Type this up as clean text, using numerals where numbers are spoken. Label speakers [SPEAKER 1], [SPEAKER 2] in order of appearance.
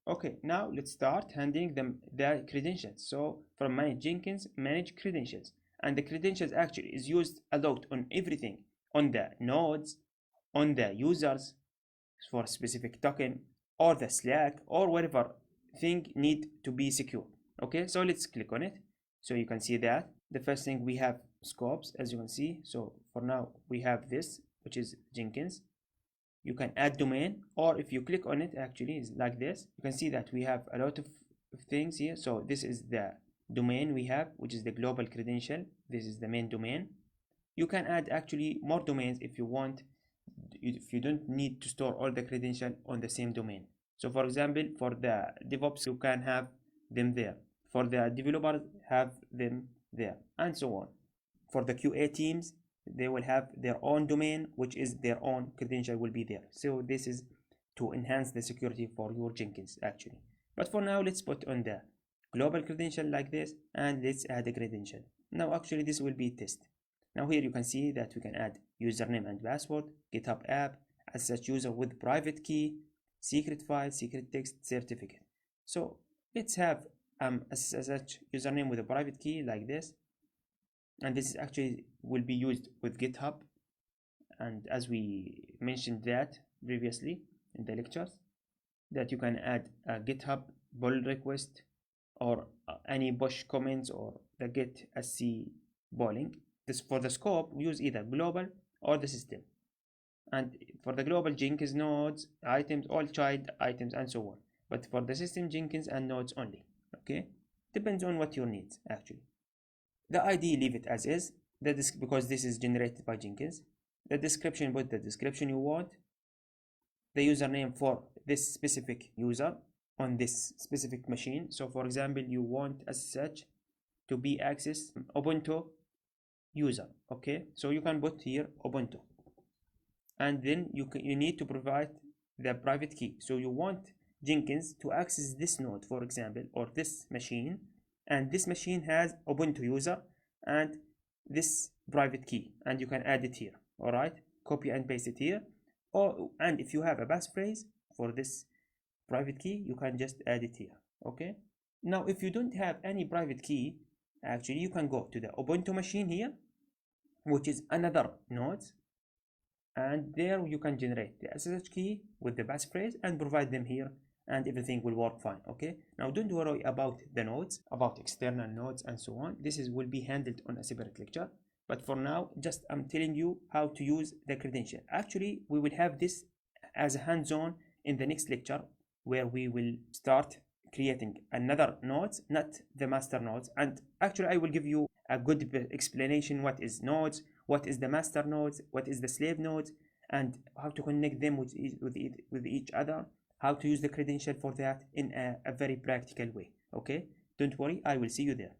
[SPEAKER 1] Okay, now let's start handing them the credentials. So from Manage Jenkins, manage credentials. And the credentials actually is used a lot on everything, on the nodes, on the users for specific token, or the Slack, or whatever thing need to be secure. Okay, so let's click on it. So you can see that the first thing we have scopes, as you can see. So for now we have this, which is Jenkins. You can add domain, or if you click on it, actually is like this. You can see that we have a lot of things here. So this is the domain we have, which is the global credential. This is the main domain. You can add actually more domains if you want, if you don't need to store all the credential on the same domain. So for example, for the DevOps, you can have them there. For the developers, have them there, and so on. For the QA teams, they will have their own domain, which is their own credential will be there. So this is to enhance the security for your Jenkins actually. But for now, let's put on the global credential like this, and let's add a credential. Now actually this will be test. Now here you can see that we can add username and password, GitHub app, as such user with private key, secret file, secret text, certificate. So let's have as such username with a private key like this, and this is actually will be used with GitHub, and as we mentioned that previously in the lectures, that you can add a GitHub pull request or any push comments or the git sc polling. This for the scope we use either global or the system, and for the global Jenkins nodes, items, all child items, and so on. But for the system, Jenkins and nodes only. Okay, depends on what your needs actually. The ID leave it as is, because this is generated by Jenkins. The description, put the description you want. The username for this specific user on this specific machine. So for example, you want as such to be access Ubuntu user. Okay, so you can put here Ubuntu, and then you need to provide the private key. So you want Jenkins to access this node, for example, or this machine, and this machine has Ubuntu user and this private key, and you can add it here. All right, copy and paste it here. And if you have a passphrase for this private key, you can just add it here. Okay, now if you don't have any private key, actually you can go to the Ubuntu machine here, which is another node, and there you can generate the SSH key with the passphrase and provide them here, and everything will work fine. Okay, now don't worry about the nodes, about external nodes and so on. This will be handled on a separate lecture, but for now just I'm telling you how to use the credential. Actually we will have this as a hands-on in the next lecture, where we will start creating another nodes, not the master nodes. And actually I will give you a good explanation what is nodes, what is the master nodes, what is the slave nodes, and how to connect them with each other, how to use the credential for that in a very practical way. Okay, don't worry, I will see you there.